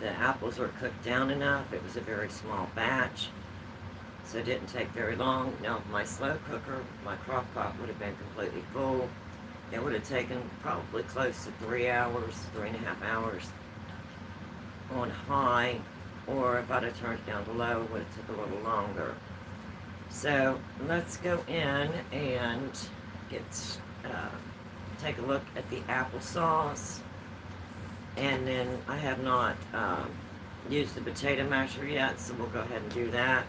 the apples were cooked down enough. It was a very small batch, so it didn't take very long. Now, if my slow cooker, my crock pot would have been completely full, it would have taken probably close to 3 hours, 3.5 hours on high, or if I'd have turned it down to low, it would have took a little longer. So let's go in and get take a look at the applesauce. And then I have not used the potato masher yet, so we'll go ahead and do that.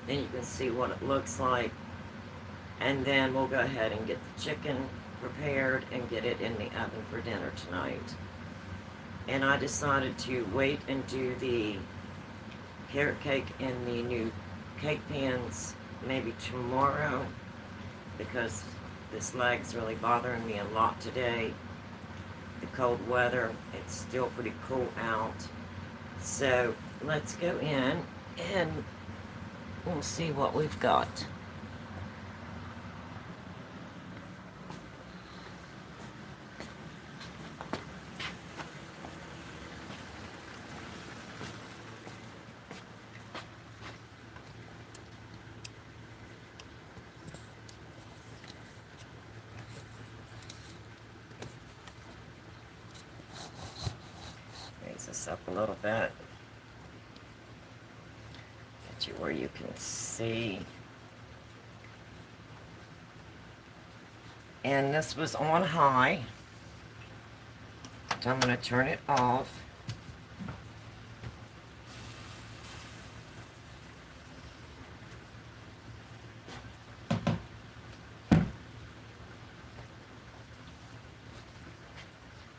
Then you can see what it looks like. And then we'll go ahead and get the chicken prepared and get it in the oven for dinner tonight. And I decided to wait and do the carrot cake in the new cake pans maybe tomorrow, because this leg's really bothering me a lot today. The cold weather, it's still pretty cool out. So let's go in and we'll see what we've got. Raise this up a little bit. Get you where you can see. And this was on high. So I'm going to turn it off.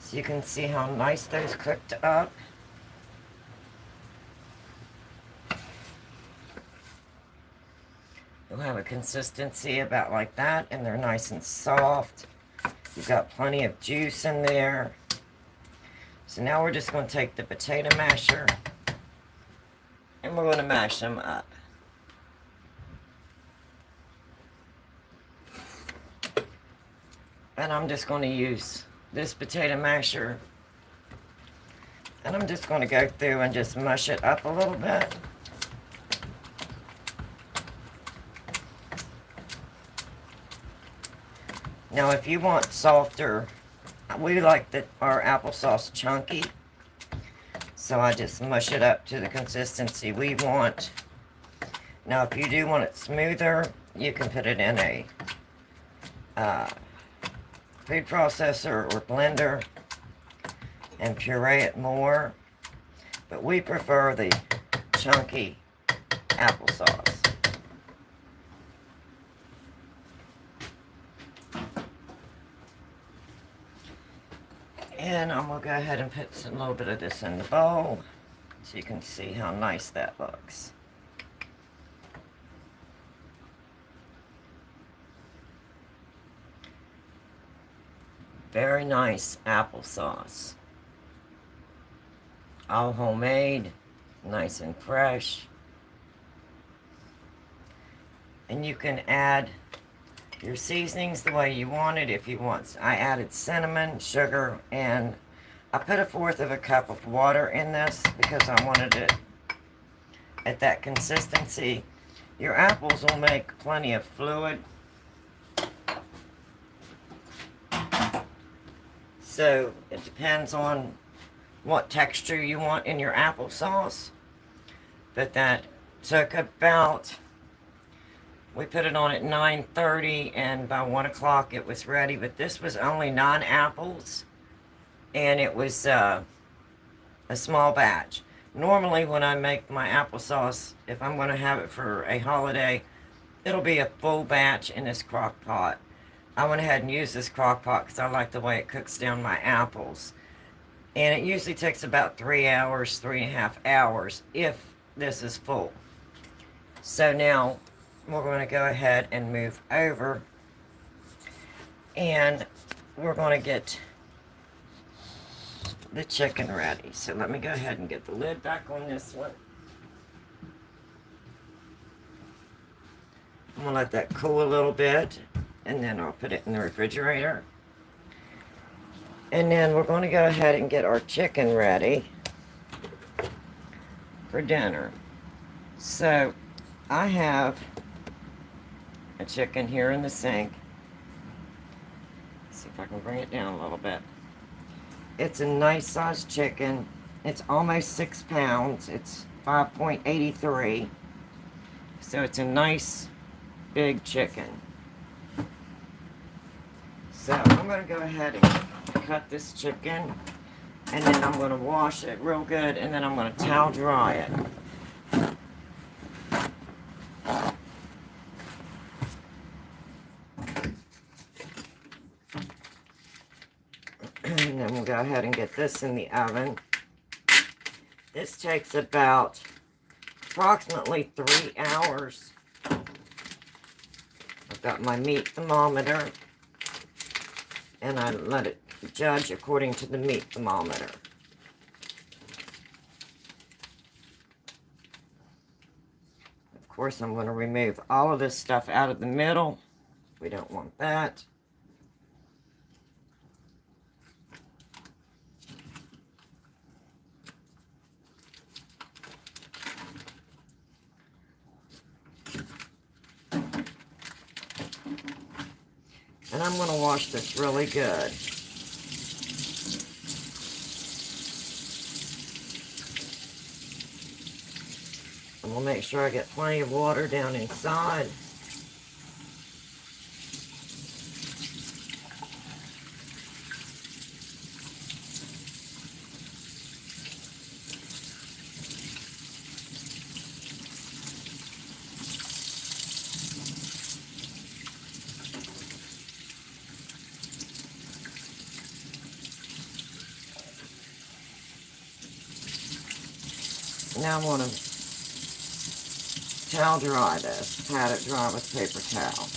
So you can see how nice those cooked up. You'll have a consistency about like that, and they're nice and soft. You've got plenty of juice in there. So now we're just going to take the potato masher and we're going to mash them up. And I'm just going to use this potato masher, and I'm just going to go through and just mush it up a little bit. Now, if you want softer, we like our applesauce chunky, so I just mush it up to the consistency we want. Now, if you do want it smoother, you can put it in a food processor or blender and puree it more, but we prefer the chunky applesauce. And I'm going to go ahead and put a little bit of this in the bowl so you can see how nice that looks. Very nice applesauce. All homemade, nice and fresh. And you can add your seasonings the way you want it if you want. I added cinnamon, sugar, and I put 1/4 cup of water in this because I wanted it at that consistency. Your apples will make plenty of fluid. So it depends on what texture you want in your applesauce. But that took about, we put it on at 9:30 and by 1 o'clock it was ready. But this was only 9 apples and it was a small batch. Normally when I make my applesauce, if I'm going to have it for a holiday, it'll be a full batch in this crock pot. I went ahead and used this crock pot because I like the way it cooks down my apples. And it usually takes about 3 hours, 3.5 hours if this is full. So now we're going to go ahead and move over and we're going to get the chicken ready. So let me go ahead and get the lid back on this one. I'm going to let that cool a little bit, and then I'll put it in the refrigerator. And then we're going to go ahead and get our chicken ready. for dinner. So I have a chicken here in the sink. Let's see if I can bring it down a little bit. It's a nice sized chicken. It's almost 6 pounds. It's 5.83. So it's a nice big chicken. So I'm going to go ahead and cut this chicken, and then I'm going to wash it real good, and then I'm going to towel dry it. And then we'll go ahead and get this in the oven. This takes about approximately 3 hours. I've got my meat thermometer, and I let it judge according to the meat thermometer. Of course, I'm going to remove all of this stuff out of the middle. We don't want that. And I'm going to wash this really good. And we'll make sure I get plenty of water down inside. Now I'm going to towel dry this, pat it dry with paper towel.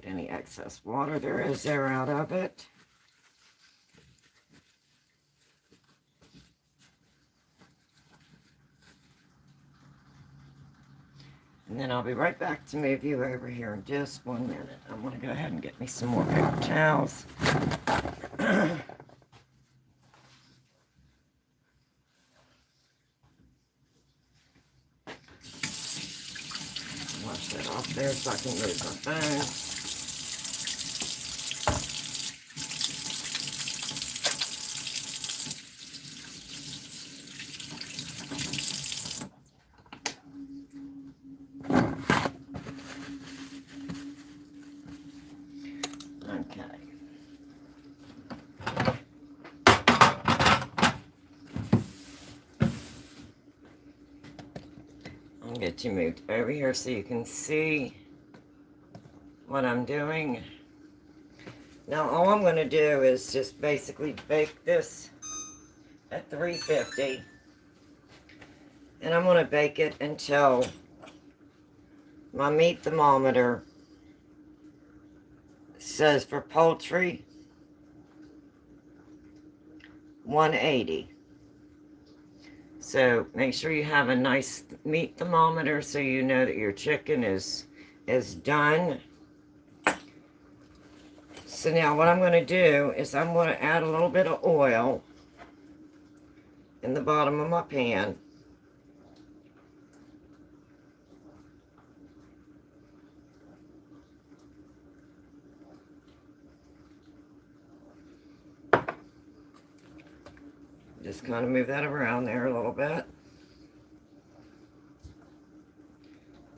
Any excess water there is there out of it. And then I'll be right back to move you over here in just 1 minute. I'm going to go ahead and get me some more paper towels. Wash that off there so I can move my phone. Get you moved over here so you can see what I'm doing. Now all I'm going to do is just basically bake this at 350, and I'm going to bake it until my meat thermometer says for poultry 180. So make sure you have a nice meat thermometer so you know that your chicken is done. So now what I'm going to do is I'm going to add a little bit of oil in the bottom of my pan. Just kind of move that around there a little bit.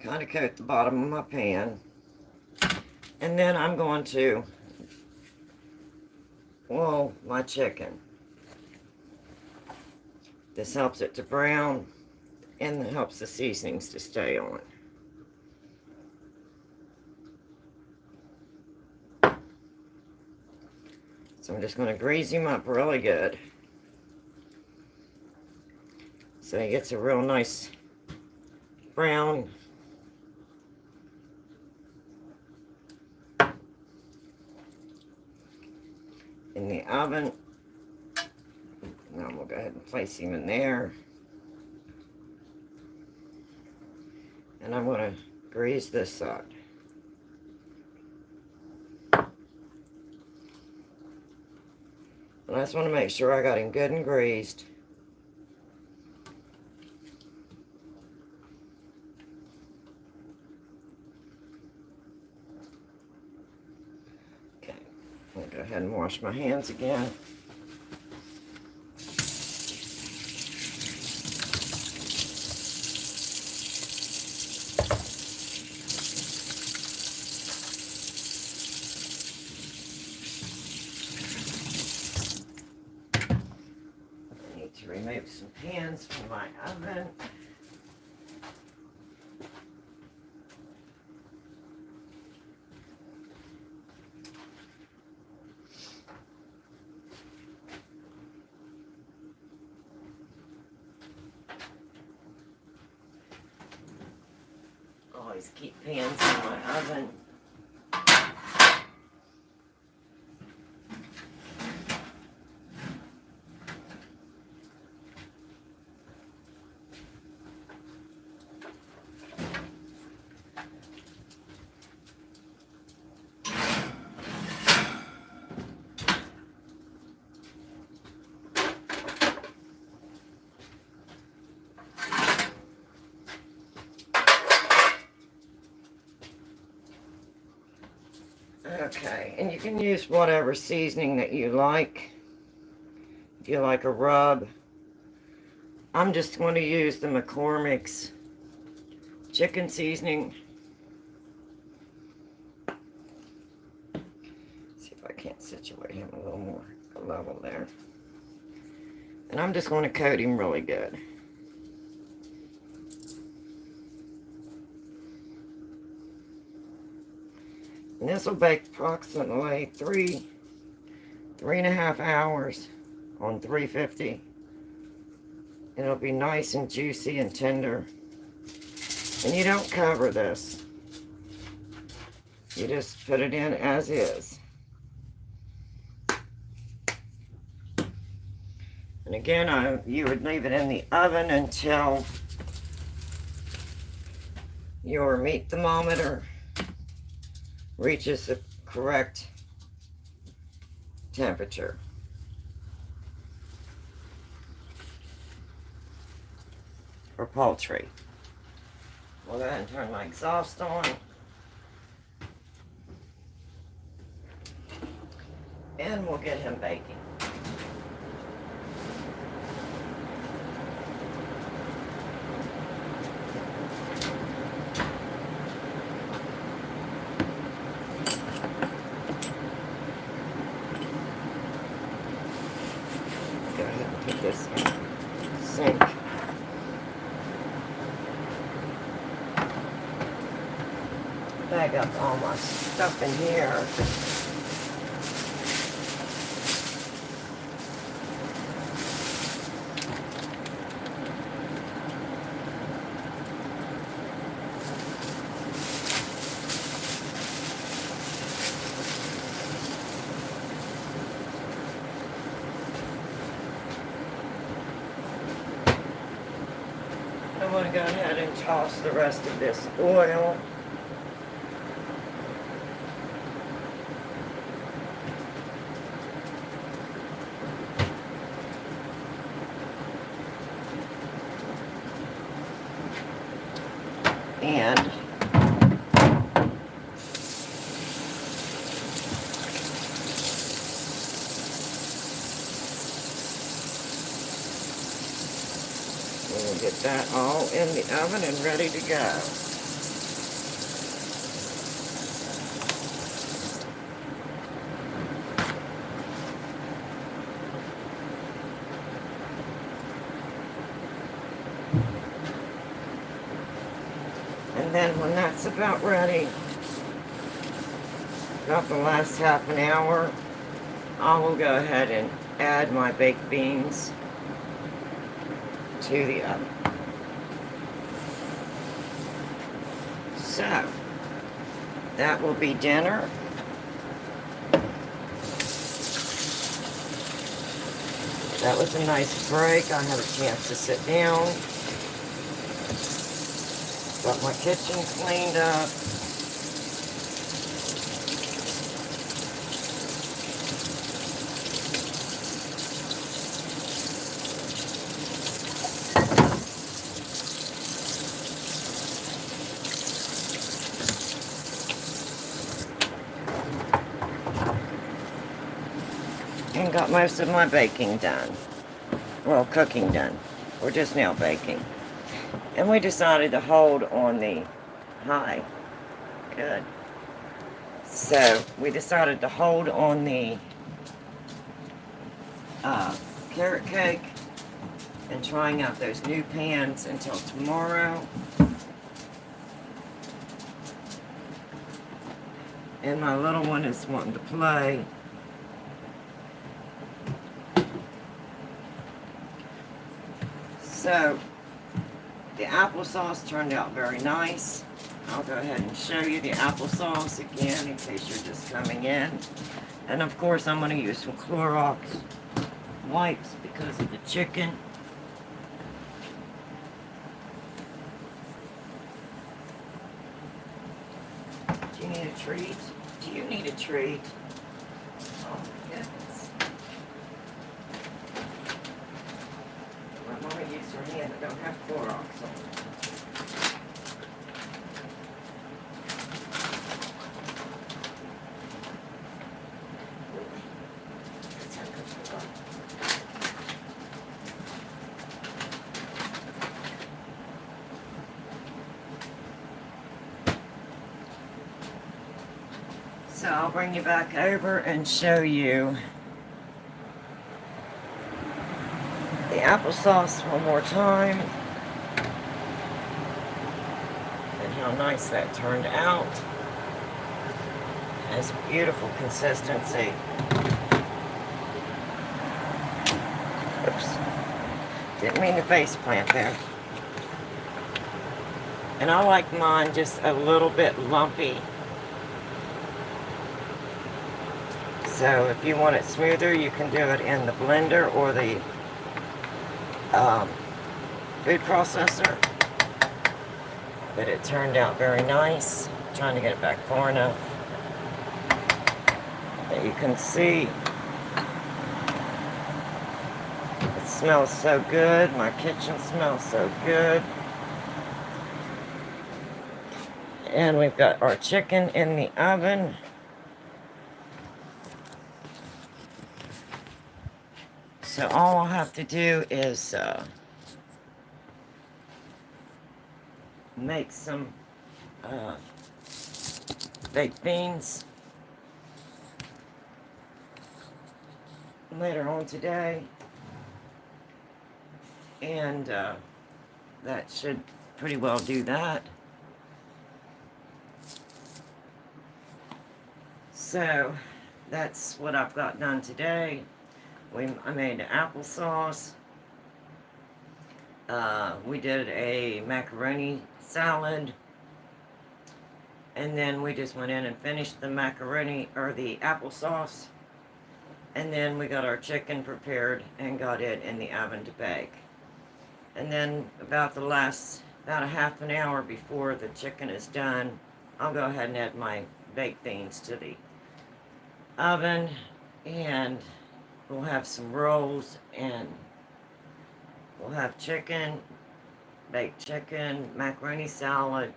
Kind of coat the bottom of my pan. And then I'm going to oil my chicken. This helps it to brown and it helps the seasonings to stay on. So I'm just going to grease him up really good, so he gets a real nice brown. In the oven. Now we'll go ahead and place him in there. And I'm going to grease this side. And I just want to make sure I got him good and greased. Okay, I'm going to go ahead and wash my hands again. To remove some pans from my oven. Always keep pans in my oven. Okay, and you can use whatever seasoning that you like. If you like a rub, I'm just going to use the McCormick's chicken seasoning. See if I can't situate him a little more level there. And I'm just going to coat him really good. And this will bake approximately 3.5 hours on 350. And it'll be nice and juicy and tender. And you don't cover this. You just put it in as is. And again, you would leave it in the oven until your meat thermometer reaches the correct temperature. For poultry. We'll go ahead and turn my exhaust on. And we'll get him baking. Go ahead and put this in the sink. Bag up all my stuff in here. I'm going to go ahead and toss the rest of this oil. And we'll get that all in the oven and ready to go. And then when that's about ready, about the last half an hour, I will go ahead and add my baked beans to the oven. So, that will be dinner. That was a nice break. I had a chance to sit down. Got my kitchen cleaned up. And got most of my baking done. Well, cooking done. We're just now baking. And we decided to hold on the high. Good. So we decided to hold on the carrot cake and trying out those new pans until tomorrow. And my little one is wanting to play. So, the applesauce turned out very nice. I'll go ahead and show you the applesauce again in case you're just coming in. And of course I'm going to use some Clorox wipes because of the chicken. Do you need a treat? Do you need a treat? Oh my goodness. My mama used her hand that don't have Clorox on it. So I'll bring you back over and show you the applesauce one more time and how nice that turned out. It has beautiful consistency. Oops. Didn't mean to face plant there. And I like mine just a little bit lumpy. So if you want it smoother, you can do it in the blender or the food processor. But it turned out very nice. I'm trying to get it back far enough that you can see. It smells so good. My kitchen smells so good. And we've got our chicken in the oven. So all I'll have to do is make some baked beans later on today. And that should pretty well do that. So that's what I've got done today. I made applesauce. We did a macaroni salad. And then we just went in and finished the macaroni, or the applesauce. And then we got our chicken prepared and got it in the oven to bake. And then about a half an hour before the chicken is done, I'll go ahead and add my baked beans to the oven. And we'll have some rolls, and we'll have chicken, baked chicken, macaroni salad,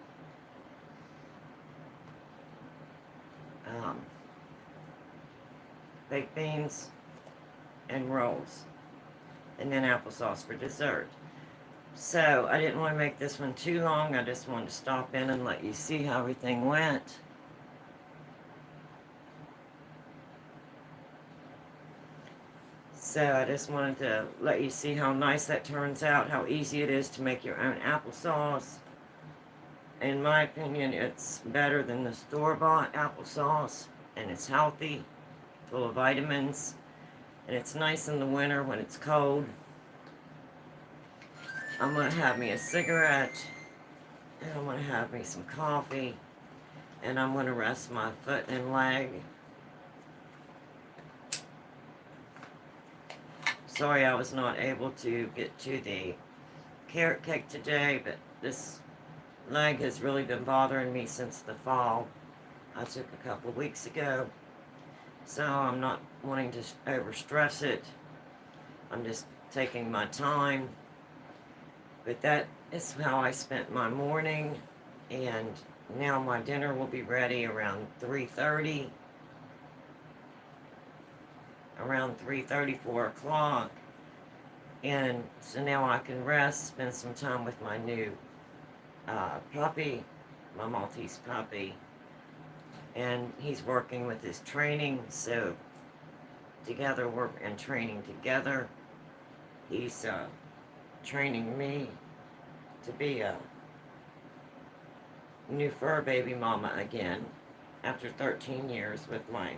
baked beans, and rolls, and then applesauce for dessert. So I didn't want to make this one too long. I just wanted to stop in and let you see how everything went. So I just wanted to let you see how nice that turns out, how easy it is to make your own applesauce. In my opinion, it's better than the store-bought applesauce, and it's healthy, full of vitamins, and it's nice in the winter when it's cold. I'm going to have me a cigarette And I'm going to have me some coffee. And I'm going to rest my foot and leg. Sorry I was not able to get to the carrot cake today, but this leg has really been bothering me since the fall I took a couple of weeks ago. So I'm not wanting to overstress it. I'm just taking my time. But that is how I spent my morning. And now my dinner will be ready around 3:30. Around 3:30, 4 o'clock. And so now I can rest, spend some time with my new puppy, my Maltese puppy. And he's working with his training, so together we're in training together. He's training me to be a new fur baby mama again after 13 years with my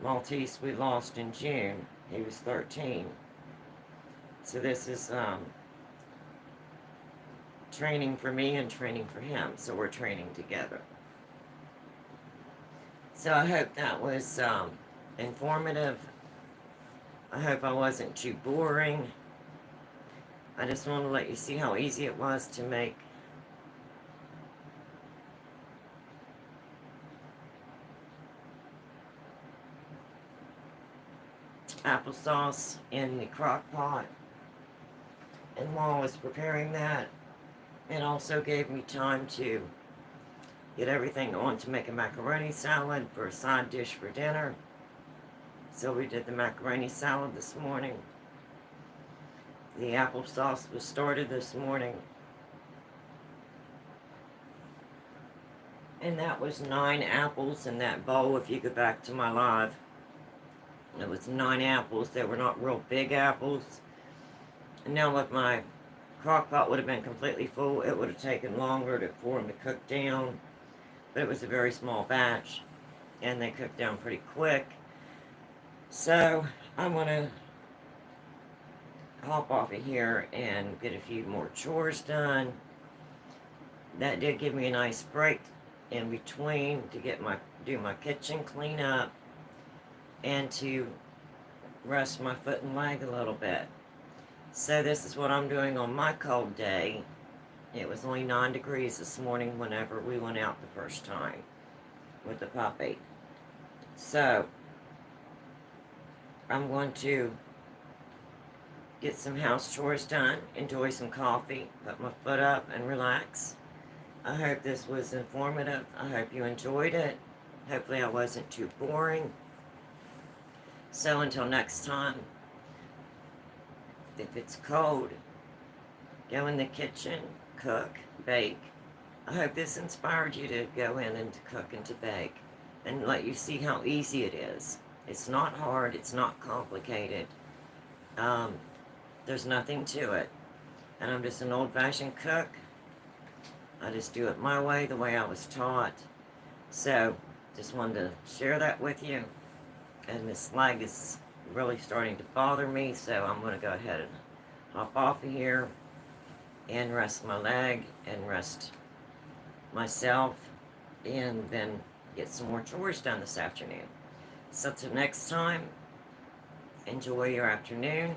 Maltese we lost in June. He was 13. So this is training for me and training for him. So we're training together. So I hope that was informative. I hope I wasn't too boring. I just want to let you see how easy it was to make applesauce in the crock pot. And while I was preparing that, it also gave me time to get everything on to make a macaroni salad for a side dish for dinner. So we did the macaroni salad this morning. The applesauce was started this morning. And that was 9 apples in that bowl. If you go back to my live, it was 9 apples. They were not real big apples. And now if my crock pot would have been completely full, it would have taken longer for them to cook down. But it was a very small batch, and they cooked down pretty quick. So I'm going to hop off of here and get a few more chores done. That did give me a nice break in between to do my kitchen cleanup and to rest my foot and leg a little bit. So this is what I'm doing on my cold day. It was only 9 degrees this morning whenever we went out the first time with the puppy. So I'm going to get some house chores done, enjoy some coffee, put my foot up and relax. I hope this was informative. I hope you enjoyed it. Hopefully I wasn't too boring. So until next time, if it's cold, go in the kitchen, cook, bake. I hope this inspired you to go in and to cook and to bake and let you see how easy it is. It's not hard. It's not complicated. There's nothing to it. And I'm just an old-fashioned cook. I just do it my way, the way I was taught. So, just wanted to share that with you. And this leg is really starting to bother me, so I'm going to go ahead and hop off of here and rest my leg and rest myself and then get some more chores done this afternoon. So till next time, enjoy your afternoon.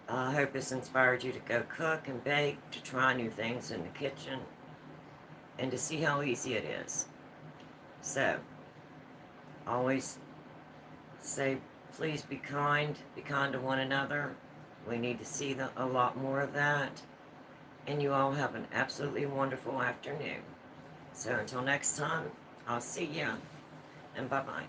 I hope this inspired you to go cook and bake, to try new things in the kitchen, and to see how easy it is. So, always say, please be kind to one another. We need to see a lot more of that. And you all have an absolutely wonderful afternoon. So until next time, I'll see ya, and bye-bye.